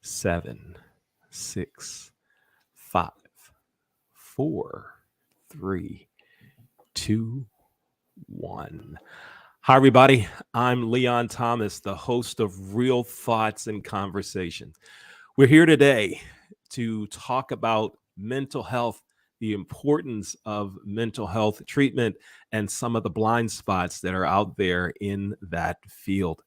7, 6, 5, 4, 3, 2, 1. Hi, everybody. I'm Leon Thomas, the host of Real Thoughts and Conversations. We're here today to talk about mental health, the importance of mental health treatment, and some of the blind spots that are out there in that field.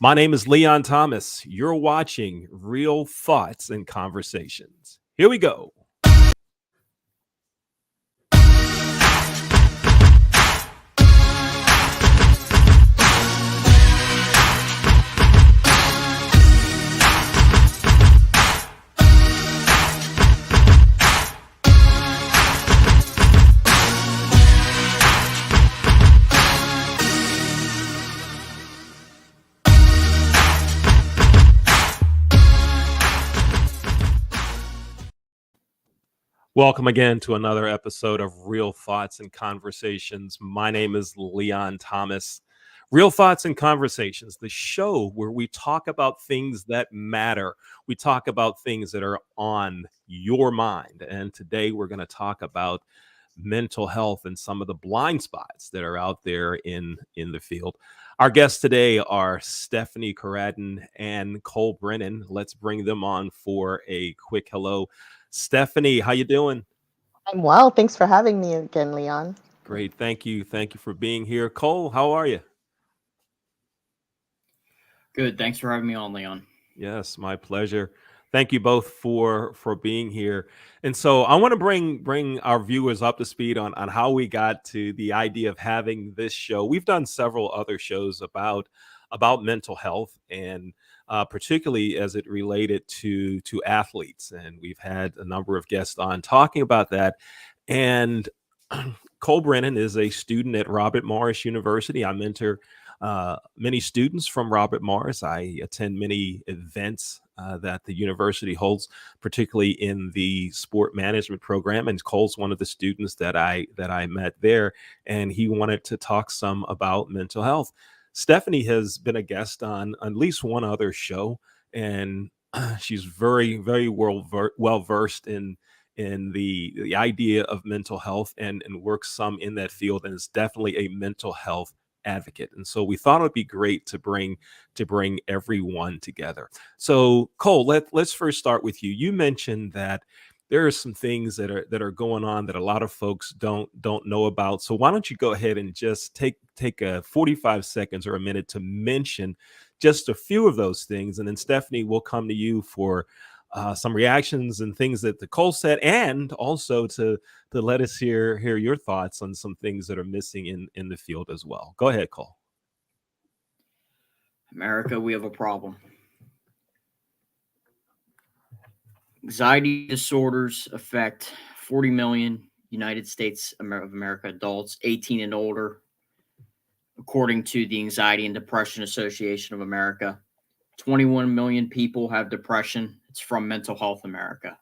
My name is Leon Thomas. You're watching Real Thoughts and Conversations. Here we go. Welcome again to another episode of Real Thoughts and Conversations. My name is Leon Thomas. Real Thoughts and Conversations, the show where we talk about things that matter. We talk about things that are on your mind. And today we're going to talk about mental health and some of the blind spots that are out there in the field. Our guests today are Stephanie Coradin and Cole Brennan. Let's bring them on for a quick hello. Stephanie, how you doing? I'm well. Thanks for having me again, Leon. Great. Thank you. Thank you for being here. Cole, how are you? Good. Thanks for having me on, Leon. Yes, my pleasure. Thank you both for being here. And so I want to bring our viewers up to speed on how we got to the idea of having this show. We've done several other shows about mental health and particularly as it related to athletes. And we've had a number of guests on talking about that. And Cole Brennan is a student at Robert Morris University. I mentor many students from Robert Morris. I attend many events that the university holds, particularly in the sport management program. And Cole's one of the students that I met there, and he wanted to talk some about mental health. Stephanie has been a guest on at least one other show, and she's very well versed in the idea of mental health and works some in that field, and is definitely a mental health advocate. And so we thought it would be great to bring everyone together. So Cole, let's first start with you. You mentioned that there are some things that are going on that a lot of folks don't know about. So why don't you go ahead and just take a 45 seconds or a minute to mention just a few of those things, and then Stephanie will come to you for some reactions and things that the Cole said, and also to let us hear your thoughts on some things that are missing in the field as well. Go ahead, Cole. America, we have a problem. Anxiety disorders affect 40 million United States of America adults, 18 and older, according to the Anxiety and Depression Association of America. 21 million people have depression. It's from Mental Health America.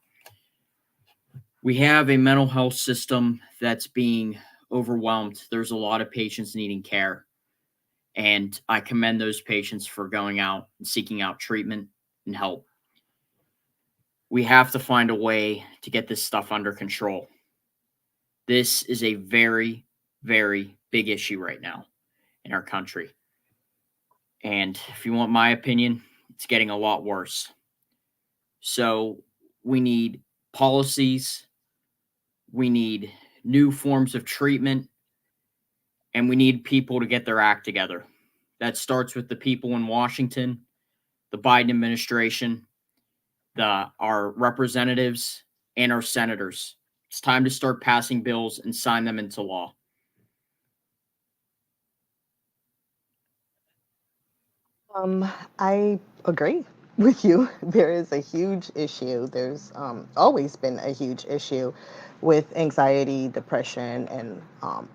We have a mental health system that's being overwhelmed. There's a lot of patients needing care. And I commend those patients for going out and seeking out treatment and help. We have to find a way to get this stuff under control. This is a very, very big issue right now in our country. And if you want my opinion, it's getting a lot worse. So we need policies, we need new forms of treatment, and we need people to get their act together. That starts with the people in Washington, the Biden administration, our representatives, and our senators. It's time to start passing bills and sign them into law. I agree with you. There is a huge issue. There's always been a huge issue with anxiety, depression, and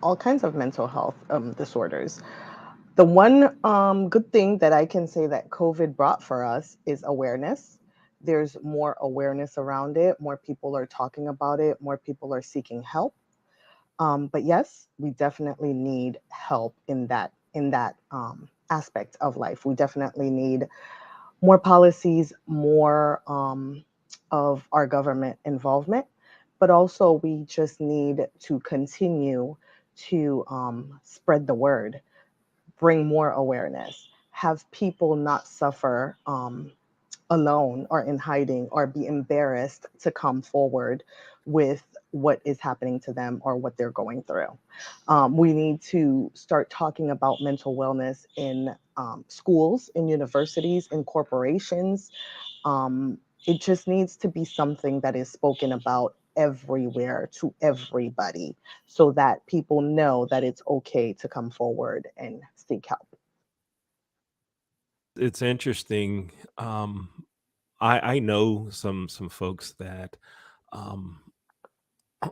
all kinds of mental health disorders. The one good thing that I can say that COVID brought for us is awareness. There's more awareness around it. More people are talking about it. More people are seeking help. But yes, we definitely need help in that aspect of life. We definitely need more policies, more of our government involvement, but also we just need to continue to spread the word, bring more awareness, have people not suffer alone or in hiding or be embarrassed to come forward with what is happening to them or what they're going through. We need to start talking about mental wellness in schools, in universities, in corporations. It just needs to be something that is spoken about everywhere to everybody so that people know that it's okay to come forward and seek help. It's interesting. I know some folks that um,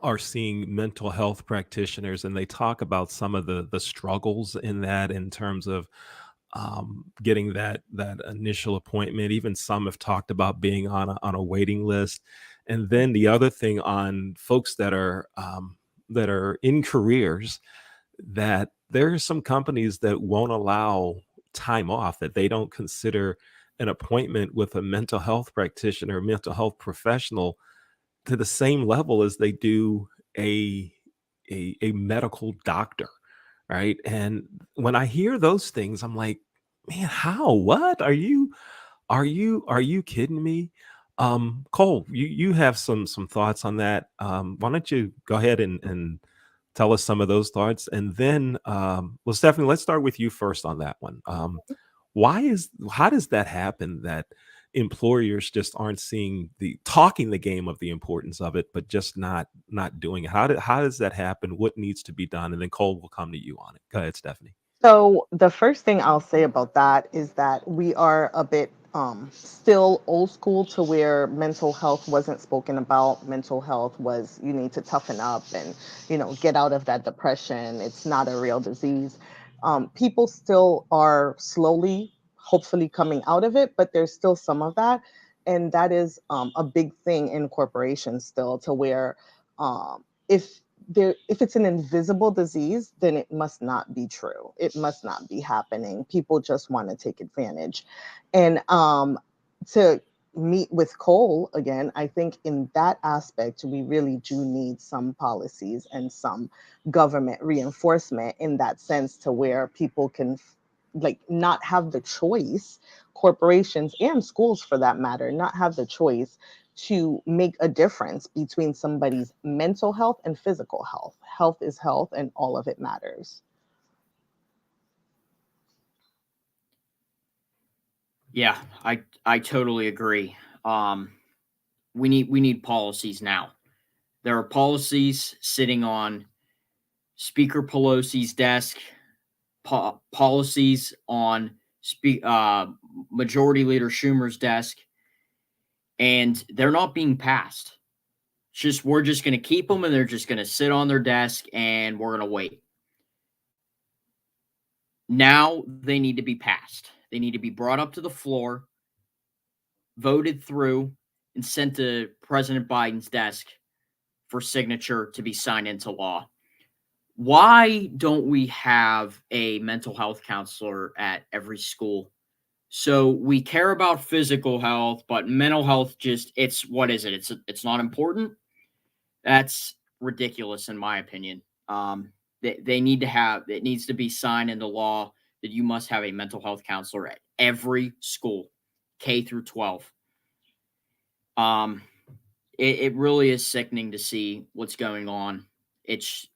are seeing mental health practitioners, and they talk about some of the struggles in that, in terms of getting that initial appointment. Even some have talked about being on a waiting list. And then the other thing, on folks that are in careers, that there are some companies that won't allow time off, that they don't consider an appointment with a mental health practitioner, mental health professional, to the same level as they do a a medical doctor, right? And when I hear those things, I'm like, man, how? What are you kidding me? Cole, you have some thoughts on that. Why don't you go ahead and tell us some of those thoughts, and then well, Stephanie, let's start with you first on that one. Why is how does that happen, that employers just aren't seeing the talking the game of the importance of it, but just not doing it? How does that happen? What needs to be done? And then Cole will come to you on it. Go ahead, Stephanie. So the first thing I'll say about that is that we are a bit still old school to where mental health wasn't spoken about. Mental health was you need to toughen up and get out of that depression. It's not a real disease. People still are slowly, hopefully, coming out of it, but there's still some of that, and that is a big thing in corporations still to where if if it's an invisible disease, then it must not be true. It must not be happening. People just want to take advantage. And to meet with Cole again, I think in that aspect, we really do need some policies and some government reinforcement in that sense to where people can like not have the choice, corporations and schools for that matter, not have the choice to make a difference between somebody's mental health and physical health. Health is health and all of it matters. Yeah, I totally agree. We need policies now. There are policies sitting on Speaker Pelosi's desk, policies on Majority Leader Schumer's desk, and they're not being passed. It's just we're just going to keep them, and they're just going to sit on their desk, and we're going to wait. Now they need to be passed. They need to be brought up to the floor, voted through, and sent to President Biden's desk for signature to be signed into law. Why don't we have a mental health counselor at every school? So we care about physical health, but mental health just it's what is it? It's not important. That's ridiculous in my opinion. They need to have it needs to be signed into law that you must have a mental health counselor at every school, K through 12. Um, it really is sickening to see what's going on. It's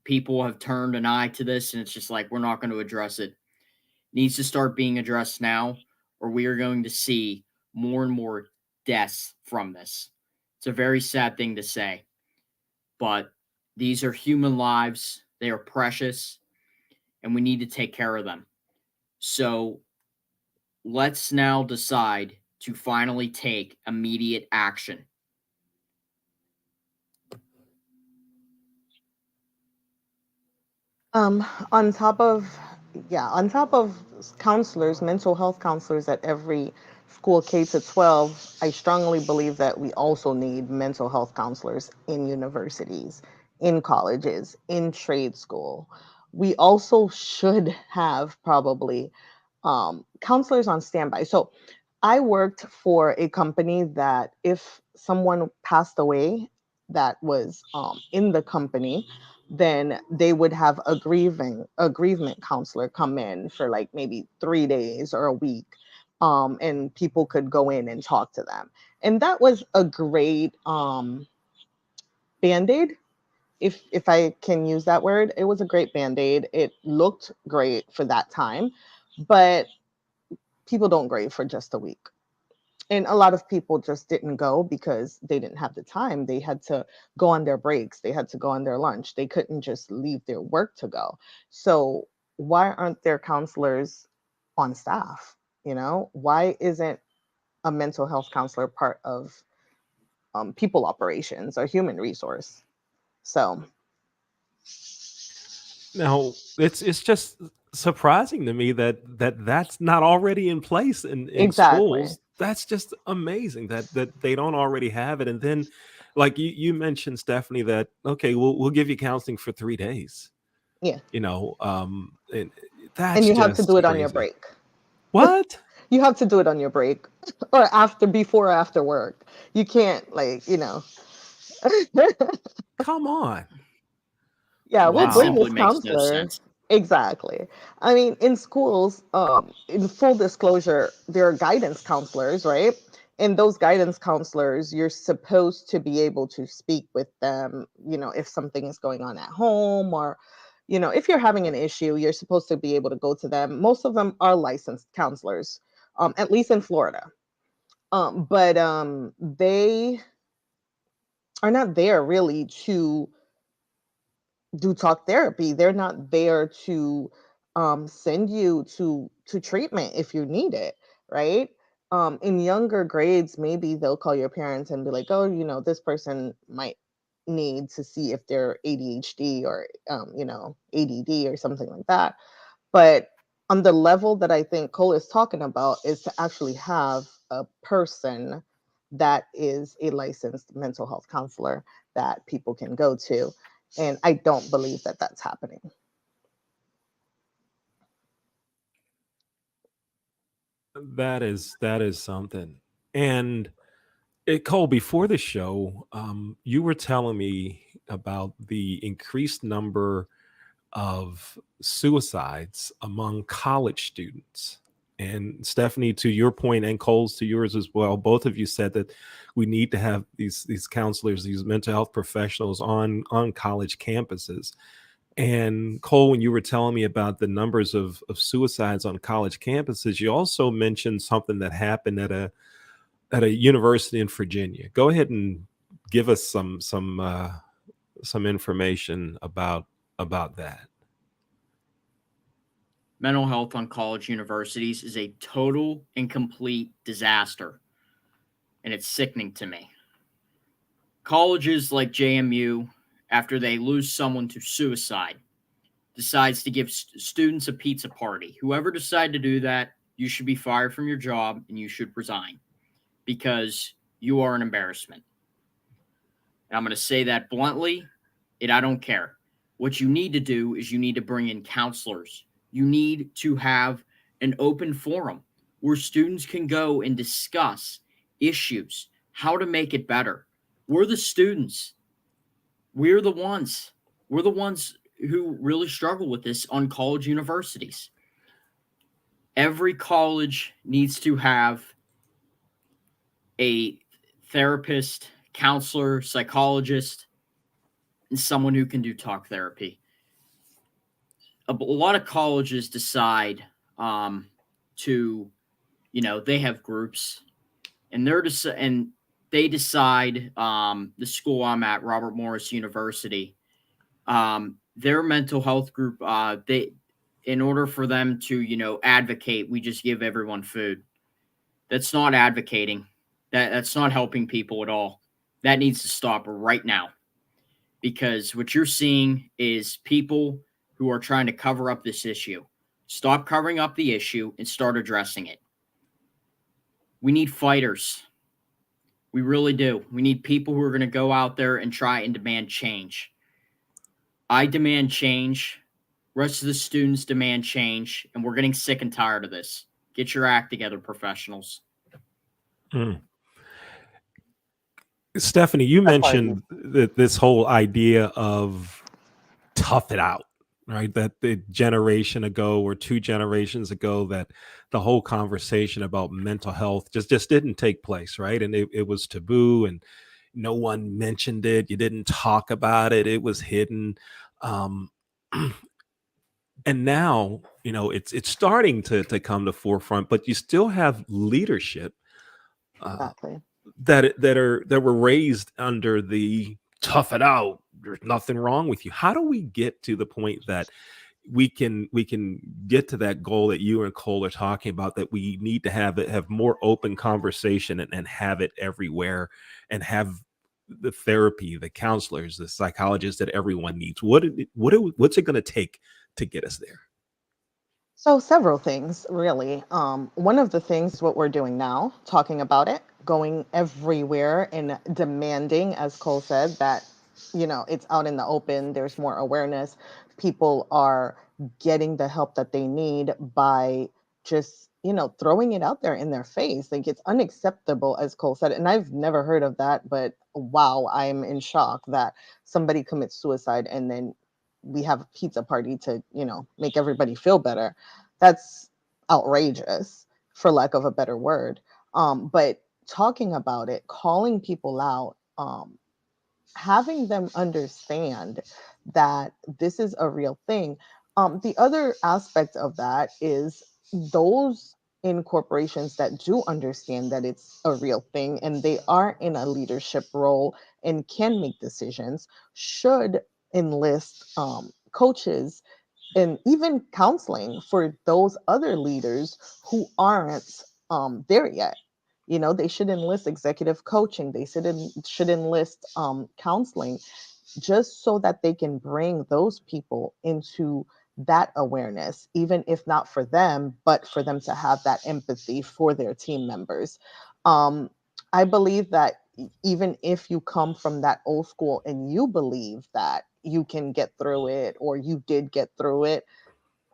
people have turned an eye to this, and it's just like we're not going to address it. It needs to start being addressed now, or we are going to see more and more deaths from this. It's a very sad thing to say, but these are human lives. They are precious, and we need to take care of them. So let's now decide to finally take immediate action. Um, on top of, yeah, on top of counselors, mental health counselors at every school K to 12, I strongly believe that we also need mental health counselors in universities, in colleges, in trade school. We also should have probably counselors on standby. So I worked for a company that if someone passed away that was in the company, then they would have a grievement counselor come in for like maybe 3 days or a week, and people could go in and talk to them. And that was a great band-aid, if I can use that word. It was a great band-aid. It looked great for that time, but people don't grieve for just a week. And a lot of people just didn't go because they didn't have the time. They had to go on their breaks, they had to go on their lunch, they couldn't just leave their work to go. So why aren't there counselors on staff? Why isn't a mental health counselor part of people operations or human resource? So Now, it's just surprising to me that that's not already in place in exactly. schools. That's just amazing that they don't already have it. And then, like you mentioned, Stephanie, that okay, we'll give you counseling for 3 days. Yeah. And And that's you have to just do it on your crazy. break. What? You have to do it on your break or before or after work. You can't, Come on! yeah, we'll That bring Wow. simply this makes no counselor. sense. Exactly. I mean, in schools, in full disclosure, there are guidance counselors, right? And those guidance counselors, you're supposed to be able to speak with them, if something is going on at home, or, if you're having an issue, you're supposed to be able to go to them. Most of them are licensed counselors, at least in Florida. But they are not there really to do talk therapy. They're not there to send you to treatment if you need it, right? In younger grades, maybe they'll call your parents and be like, "Oh, this person might need to see if they're ADHD or ADD or something like that." But on the level that I think Cole is talking about is to actually have a person that is a licensed mental health counselor that people can go to. And I don't believe that that's happening. That is something. And Cole, before the show, you were telling me about the increased number of suicides among college students. And Stephanie, to your point, and Cole's to yours as well, both of you said that we need to have these counselors, these mental health professionals on college campuses. And Cole, when you were telling me about the numbers of suicides on college campuses, you also mentioned something that happened at a university in Virginia. Go ahead and give us some information about that. Mental health on college universities is a total and complete disaster, and it's sickening to me. Colleges like JMU, after they lose someone to suicide, decides to give students a pizza party. Whoever decided to do that, you should be fired from your job and you should resign because you are an embarrassment. And I'm going to say that bluntly, and I don't care. What you need to do is you need to bring in counselors. You need to have an open forum where students can go and discuss issues, how to make it better. We're the students. We're the ones. We're the ones who really struggle with this on college universities. Every college needs to have a therapist, counselor, psychologist, and someone who can do talk therapy. A lot of colleges decide to, they have groups, and they decide. The school I'm at, Robert Morris University, their mental health group, they, in order for them to, advocate, we just give everyone food. That's not advocating. That's not helping people at all. That needs to stop right now, because what you're seeing is people who are trying to cover up this issue. Stop covering up the issue and start addressing it. We need fighters. We really do. We need people who are going to go out there and try and demand change. I demand change. Rest of the students demand change, and we're getting sick and tired of this. Get your act together, professionals. Mm. Stephanie, you Apologies. mentioned that this whole idea of tough it out, right? That the generation ago or two generations ago, that the whole conversation about mental health just didn't take place, right? And it was taboo, and no one mentioned it. You didn't talk about it. It was hidden. Um, and now, it's starting to come to forefront, but you still have leadership uh, Exactly. that were raised under the tough it out. There's nothing wrong with you. How do we get to the point that we can get to that goal that you and Cole are talking about, that we need to have more open conversation, and have it everywhere, and have the therapy, the counselors, the psychologists that everyone needs? What's it going to take to get us there? So several things, really. One of the things is what we're doing now, talking about it, going everywhere and demanding, as Cole said, that it's out in the open. There's more awareness. People are getting the help that they need by just throwing it out there in their face. Like, it's unacceptable, as Cole said, and I've never heard of that. But wow, I'm in shock that somebody commits suicide and then we have a pizza party to make everybody feel better. That's outrageous, for lack of a better word. But talking about it, calling people out, having them understand that this is a real thing. The other aspect of that is those in corporations that do understand that it's a real thing and they are in a leadership role and can make decisions should enlist coaches and even counseling for those other leaders who aren't there yet. They should enlist executive coaching. They should enlist counseling, just so that they can bring those people into that awareness, even if not for them, but for them to have that empathy for their team members. Um, I believe that even if you come from that old school and you believe that you can get through it or you did get through it,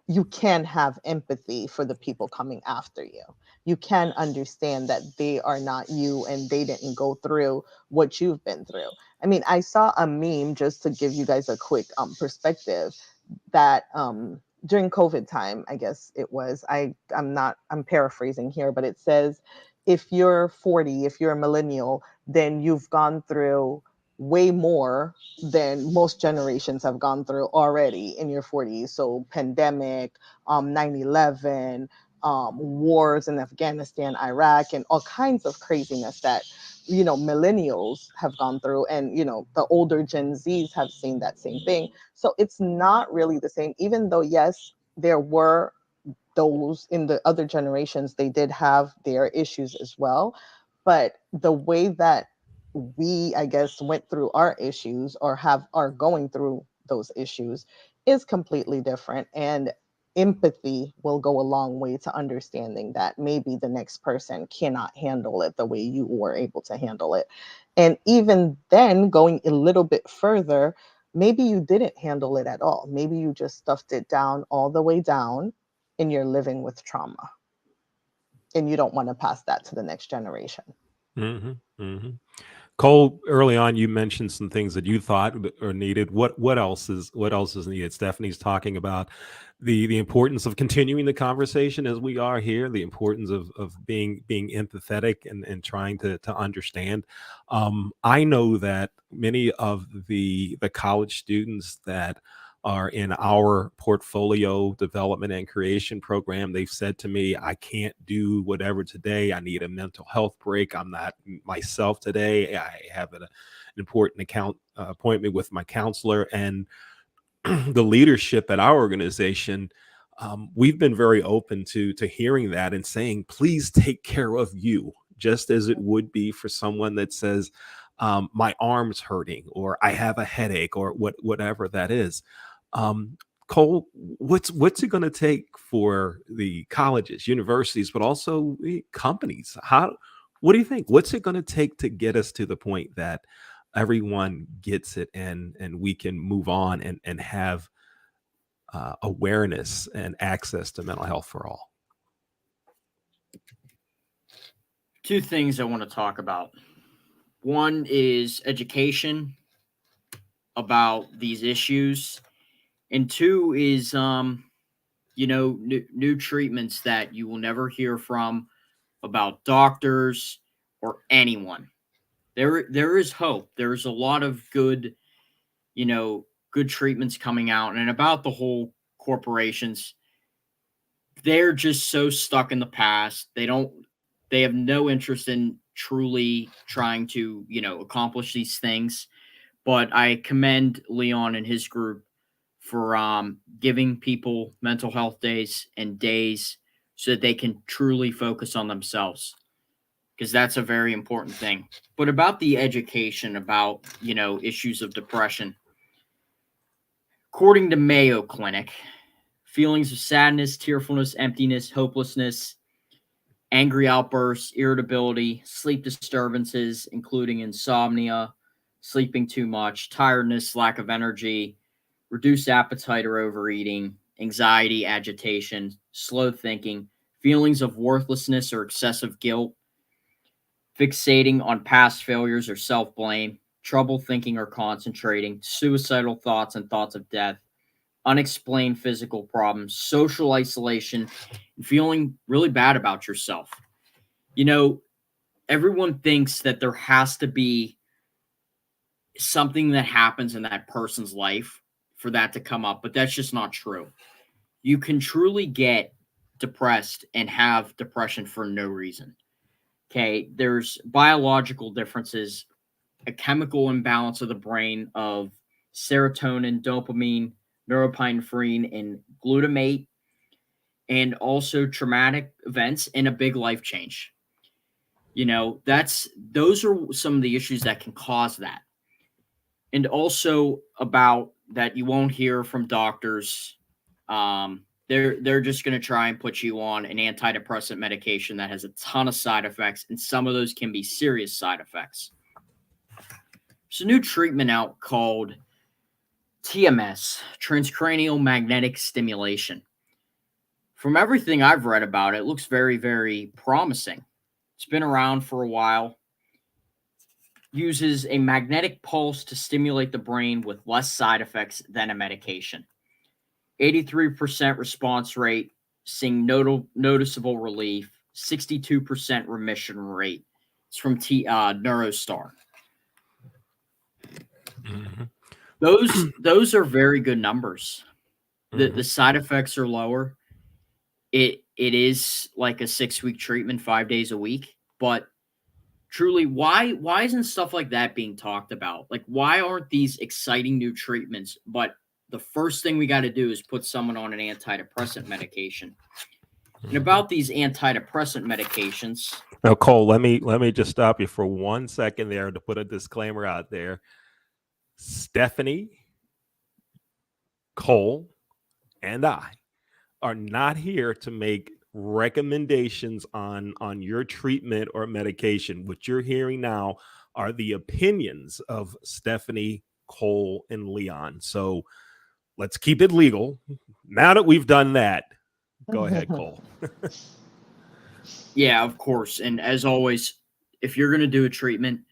you can have empathy for the people coming after you. You can understand that they are not you and they didn't go through what you've been through. I mean, I saw a meme, just to give you guys a quick perspective, that during COVID time, I guess it was, I'm paraphrasing here, but it says, if you're 40, if you're a millennial, then you've gone through way more than most generations have gone through already in your 40s. So pandemic, 9/11, wars in Afghanistan, Iraq, and all kinds of craziness that millennials have gone through, and the older Gen Zs have seen that same thing. So it's not really the same, even though yes, there were those in the other generations, they did have their issues as well. But the way that we, I guess, went through our issues or are going through those issues is completely different. And empathy will go a long way to understanding that maybe the next person cannot handle it the way you were able to handle it. And even then, going a little bit further, maybe you didn't handle it at all. Maybe you just stuffed it down all the way down and you're living with trauma and you don't want to pass that to the next generation. Hmm. Hmm. Cole, early on, you mentioned some things that you thought are needed. What else is needed? Stephanie's talking about the importance of continuing the conversation as we are here, the importance of being empathetic, and trying to understand. I know that many of the college students that are in our portfolio development and creation program, they've said to me, I can't do whatever today. I need a mental health break. I'm not myself today. I have an important appointment with my counselor. And the leadership at our organization, we've been very open to hearing that and saying, please take care of you, just as it would be for someone that says, my arm's hurting, or I have a headache, or whatever that is. um, Cole, what's it going to take for the colleges, universities, but also the companies? What do you think? What's it going to take to get us to the point that everyone gets it, and we can move on, and have awareness and access to mental health for all? Two things I want to talk about. One is education about these issues, and two is new treatments that you will never hear from about doctors or anyone. There is hope. There's a lot of good treatments coming out, and about the whole corporations, they're just so stuck in the past. They have no interest in truly trying to, accomplish these things. But I commend Leon and his group for giving people mental health days and days so that they can truly focus on themselves, because that's a very important thing. But about the education about, issues of depression, according to Mayo Clinic, feelings of sadness, tearfulness, emptiness, hopelessness, angry outbursts, irritability, sleep disturbances, including insomnia, sleeping too much, tiredness, lack of energy, reduced appetite or overeating, anxiety, agitation, slow thinking, feelings of worthlessness or excessive guilt, fixating on past failures or self blame, trouble thinking or concentrating, suicidal thoughts and thoughts of death, unexplained physical problems, social isolation, and feeling really bad about yourself. You know, everyone thinks that there has to be something that happens in that person's life for that to come up, but that's just not true. You can truly get depressed and have depression for no reason. Okay, there's biological differences, a chemical imbalance of the brain of serotonin, dopamine, neuropinephrine, and glutamate, and also traumatic events and a big life change. Those are some of the issues that can cause that. And also about that you won't hear from doctors. They're just going to try and put you on an antidepressant medication that has a ton of side effects, and some of those can be serious side effects. There's a new treatment out called TMS, transcranial magnetic stimulation. From everything I've read about it, it looks very, very promising. It's been around for a while. Uses a magnetic pulse to stimulate the brain with less side effects than a medication. 83% response rate, seeing noticeable relief, 62% remission rate. It's from Neurostar. Mhm. Those are very good numbers. The Mhm. side effects are lower. It is like a 6-week treatment, 5 days a week. But truly, why isn't stuff like that being talked about? Like, why aren't these exciting new treatments? But the first thing we got to do is put someone on an antidepressant medication. And Mhm. about these antidepressant medications, Now, Cole, let me just stop you for 1 second there to put a disclaimer out there. Stephanie, Cole, and I are not here to make recommendations on your treatment or medication. What you're hearing now are the opinions of Stephanie, Cole, and Leon. So let's keep it legal. Now that we've done that, go ahead, Cole. yeah, of course. And as always, if you're going to do a treatment,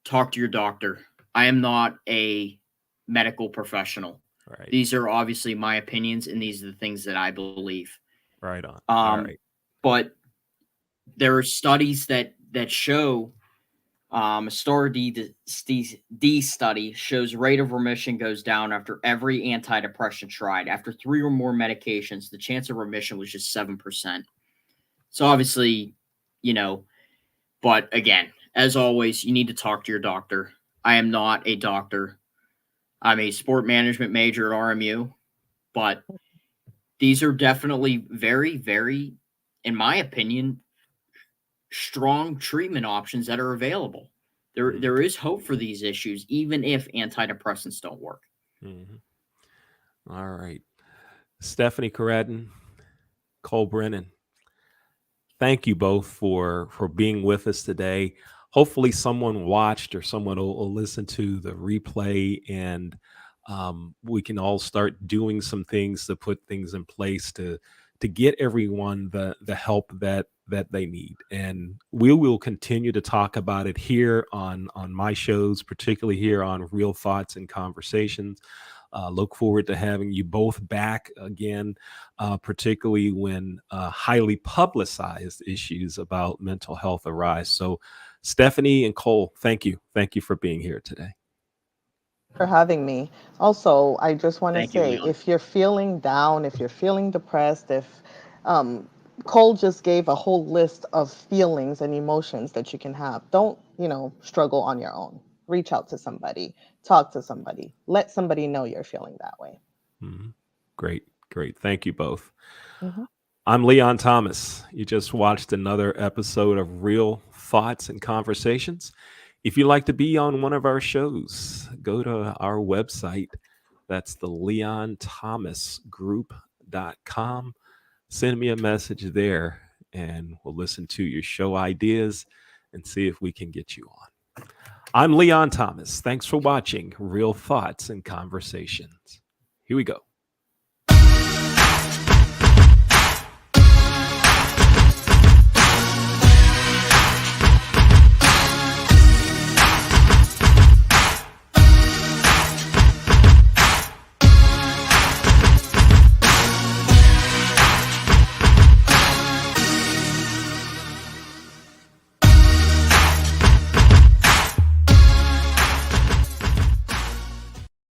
talk to your doctor. I am not a medical professional. Right. These are obviously my opinions, and these are the things that I believe. Right on. All right. But there are studies that show a STAR D study shows rate of remission goes down after every antidepressant tried. After 3 or more medications, the chance of remission was just 7%. So obviously, but again, as always, you need to talk to your doctor. I am not a doctor. I'm a sport management major at RMU, but these are definitely very, very, in my opinion, strong treatment options that are available. There is hope for these issues, even if antidepressants don't work. Mhm. All right. Stephanie Coradin, Cole Brennan, thank you both for being with us today. Hopefully someone watched or someone will listen to the replay, and we can all start doing some things to put things in place to get everyone the help that they need. And we will continue to talk about it here on my shows, particularly here on Real Thoughts and Conversations. Look forward to having you both back again, particularly when highly publicized issues about mental health arise. So, Stephanie and Cole, thank you. Thank you for being here today. For having me. Also, I just want to Thank you, say, Leon. if you're feeling down, if you're feeling depressed, if um, Cole just gave a whole list of feelings and emotions that you can have, don't, struggle on your own. Reach out to somebody, talk to somebody, let somebody know you're feeling that way. Mhm. Great, great. Thank you both. Mhm. I'm Leon Thomas. You just watched another episode of Real Thoughts and Conversations. If you'd like to be on one of our shows, go to our website. That's the leonthomasgroup.com. Send me a message there and we'll listen to your show ideas and see if we can get you on. I'm Leon Thomas. Thanks for watching Real Thoughts and Conversations. Here we go.